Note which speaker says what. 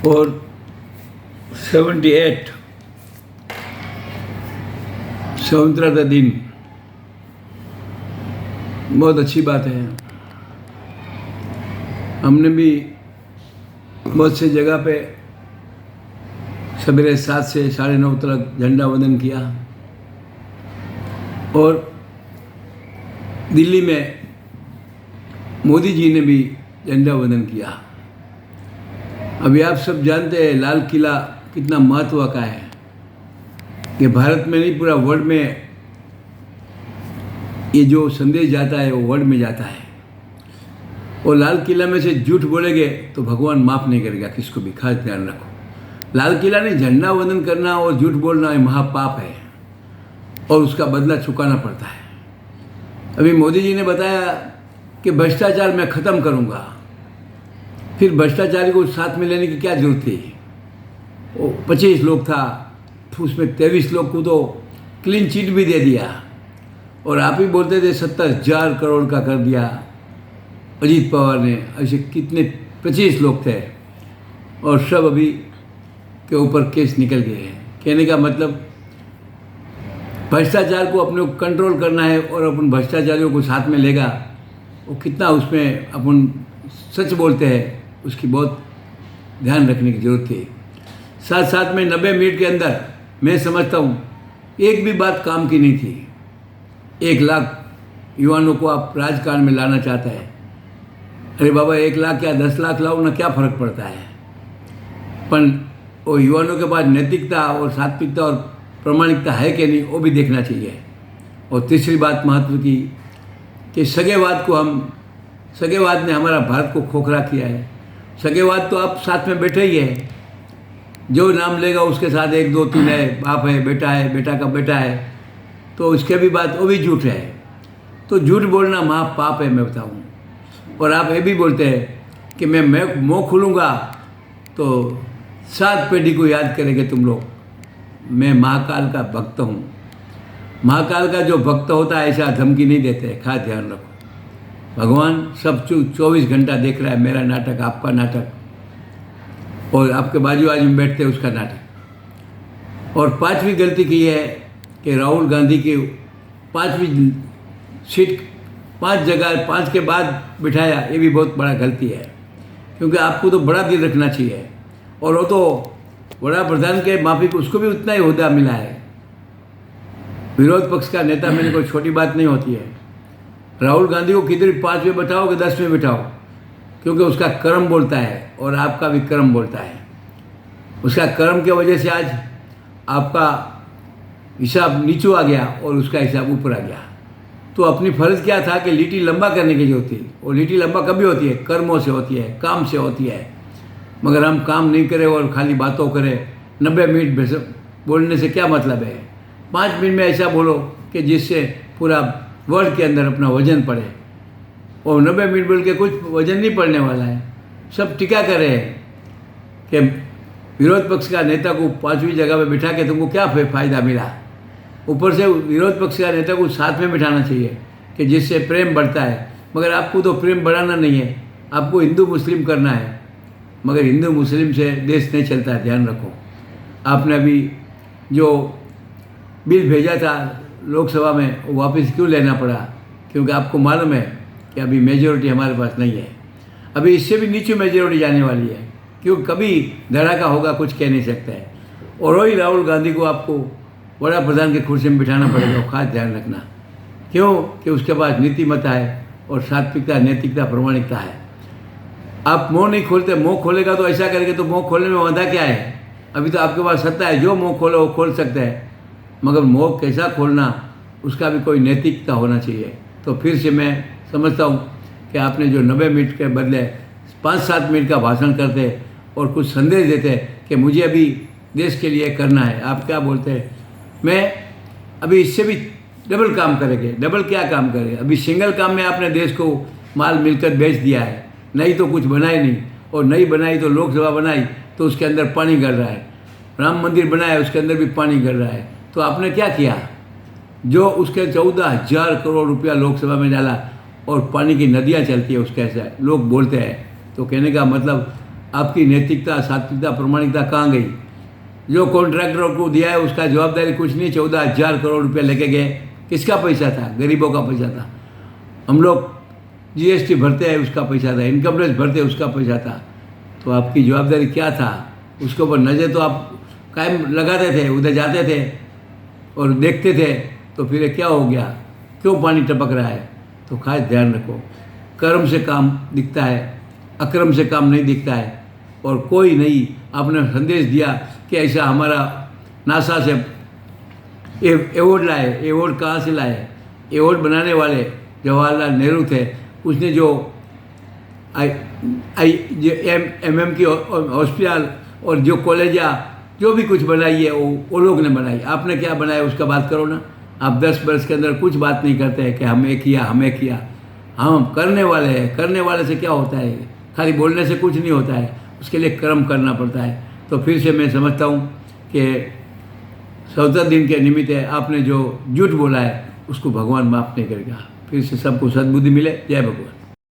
Speaker 1: और 78 स्वतंत्रता दिन बहुत अच्छी बात है। हमने भी बहुत सी जगह पे सवेरे 7 से 9:30 तक झंडा वंदन किया और दिल्ली में मोदी जी ने भी झंडा वंदन किया। अभी आप सब जानते हैं लाल किला कितना महत्व का है कि भारत में नहीं पूरा वर्ल्ड में ये जो संदेश जाता है वो वर्ल्ड में जाता है। और लाल किला में से झूठ बोलेंगे तो भगवान माफ़ नहीं करेगा किसको भी, खास ध्यान रखो। लाल किला ने झंडा वंदन करना और झूठ बोलना ये महापाप है और उसका बदला चुकाना पड़ता है। अभी मोदी जी ने बताया कि भ्रष्टाचार मैं ख़त्म करूँगा, फिर भ्रष्टाचारी को साथ में लेने की क्या जरूरत थी। वो 25 लोग था, उसमें 23 लोग को तो क्लीन चिट भी दे दिया और आप ही बोलते थे 70,000 करोड़ का कर दिया अजीत पवार ने। ऐसे कितने 25 लोग थे और सब अभी के ऊपर केस निकल गए हैं। कहने का मतलब भ्रष्टाचार को अपने कंट्रोल करना है और अपन भ्रष्टाचारियों को साथ में लेगा, वो कितना उसमें अपन सच बोलते हैं उसकी बहुत ध्यान रखने की जरूरत थी। साथ साथ में 90 मिनट के अंदर मैं समझता हूँ एक भी बात काम की नहीं थी। 1 लाख युवाओं को आप राजकारण में लाना चाहते हैं। अरे बाबा 1 लाख क्या 10 लाख लाओ ना, क्या फ़र्क पड़ता है। पर वो युवाओं के पास नैतिकता और सात्विकता और प्रामाणिकता है कि नहीं वो भी देखना चाहिए। और तीसरी बात महत्व की कि सगेवाद ने हमारा भारत को खोखला किया है। सगेवाद तो आप साथ में बैठे ही है, जो नाम लेगा उसके साथ 1 2 3 है, बाप है, बेटा का बेटा है, तो उसके भी बात वो भी झूठ है। तो झूठ बोलना महापाप है मैं बताऊँ। और आप ये भी बोलते हैं कि मैं मुँह खुलूँगा तो 7 पीढ़ी को याद करेंगे तुम लोग। मैं महाकाल का भक्त हूँ। महाकाल का जो भक्त होता है ऐसा धमकी नहीं देते, खास ध्यान रखो। भगवान सब 24 घंटा देख रहा है, मेरा नाटक, आपका नाटक और आपके बाजू में बैठते हैं उसका नाटक। और 5वीं गलती की है कि राहुल गांधी की 5वीं सीट 5 जगह 5 के बाद बिठाया, ये भी बहुत बड़ा गलती है। क्योंकि आपको तो बड़ा दिल रखना चाहिए और वो तो बड़ा प्रधान के माफिक उसको भी उतना ही ओहदा मिला है। विरोध पक्ष का नेता मैंने कोई छोटी बात नहीं होती है। राहुल गांधी को किधर 5 में बैठाओ कि 10 में बैठाओ, क्योंकि उसका कर्म बोलता है और आपका भी कर्म बोलता है। उसका कर्म की वजह से आज आपका हिसाब नीचे आ गया और उसका हिसाब ऊपर आ गया। तो अपनी फर्ज क्या था कि लिट्टी लंबा करने की जरूरत थी। और लिट्टी लंबा कभी होती है, कर्मों से होती है, काम से होती है। मगर हम काम नहीं करें और खाली बातों करें। 90 मिनट बोलने से क्या मतलब है। 5 मिनट में ऐसा बोलो कि जिससे पूरा वर्ल्ड के अंदर अपना वजन पड़े। और 90 मिनट बोल के कुछ वजन नहीं पड़ने वाला है। सब टीका कर रहे हैं कि विरोध पक्ष का नेता को 5वीं जगह पे बिठा के तुमको क्या फ़ायदा मिला। ऊपर से विरोध पक्ष का नेता को साथ में बिठाना चाहिए कि जिससे प्रेम बढ़ता है। मगर आपको तो प्रेम बढ़ाना नहीं है, आपको हिंदू मुस्लिम करना है। मगर हिंदू मुस्लिम से देश नहीं चलता है, ध्यान रखो। आपने अभी जो बिल भेजा था लोकसभा में वो वापस क्यों लेना पड़ा, क्योंकि आपको मालूम है कि अभी मेजोरिटी हमारे पास नहीं है। अभी इससे भी नीचे मेजोरिटी जाने वाली है, क्योंकि कभी धड़ाका होगा कुछ कह नहीं सकता है। और वही राहुल गांधी को आपको बड़ा प्रधान के कुर्सी में बिठाना पड़ेगा, खास ध्यान रखना। क्यों कि उसके पास नीतिमत्ता है और सात्विकता, नैतिकता, प्रामाणिकता है। आप मुँह नहीं खोलते, मुँह खोलेगा तो ऐसा करेंगे तो मुँह खोलने में वादा क्या है। अभी तो आपके पास सत्ता है, जो मुँह खोलो वो खोल सकते हैं। मगर मुँह कैसा खोलना उसका भी कोई नैतिकता होना चाहिए। तो फिर से मैं समझता हूँ कि आपने जो 90 मिनट के बदले 5-7 मिनट का भाषण करते और कुछ संदेश देते कि मुझे अभी देश के लिए करना है। आप क्या बोलते हैं, मैं अभी इससे भी डबल काम करेंगे। डबल क्या काम करें, अभी सिंगल काम में आपने देश को माल मिलकर बेच दिया है, नहीं तो कुछ बनाई नहीं। और नहीं बनाई तो लोकसभा बनाई तो उसके अंदर पानी गिर रहा है। राम मंदिर बनाया उसके अंदर भी पानी गिर रहा है। तो आपने क्या किया, जो उसके 14,000 करोड़ रुपया लोकसभा में डाला और पानी की नदियाँ चलती है उसके ऐसा लोग बोलते हैं। तो कहने का मतलब आपकी नैतिकता, सात्विकता, प्रामाणिकता कहाँ गई? जो कॉन्ट्रैक्टरों को दिया है उसका जवाबदारी कुछ नहीं, 14,000 करोड़ रुपये लेके गए। किसका पैसा था? गरीबों का पैसा था। हम लोग जीएसटी भरते हैं, उसका पैसा था। इनकम टैक्स भरते हैं, उसका पैसा था। तो आपकी जवाबदारी क्या था? उसके ऊपर नज़र तो आप कायम लगाते थे, उधर जाते थे और देखते थे। तो फिर ये क्या हो गया? क्यों पानी टपक रहा है? तो खास ध्यान रखो, कर्म से काम दिखता है, अक्रम से काम नहीं दिखता है। और कोई नहीं, आपने संदेश दिया कि ऐसा हमारा नासा से एवॉर्ड लाए। एवॉर्ड कहाँ से लाए? एवॉर्ड बनाने वाले जवाहरलाल नेहरू थे। उसने जो MM की हॉस्पिटल और जो कॉलेजा जो भी कुछ बनाई है वो लोग ने बनाई। आपने क्या बनाया उसका बात करो ना। आप 10 वर्ष के अंदर कुछ बात नहीं करते हैं कि हमें किया, हमें किया। हम करने वाले हैं। करने वाले से क्या होता है? खाली बोलने से कुछ नहीं होता है, उसके लिए कर्म करना पड़ता है। तो फिर से मैं समझता हूँ कि 14 दिन के निमित्त है, आपने जो झूठ बोला है उसको भगवान माफ़ नहीं करेगा। फिर से सबको सद्बुद्धि मिले। जय भगवान।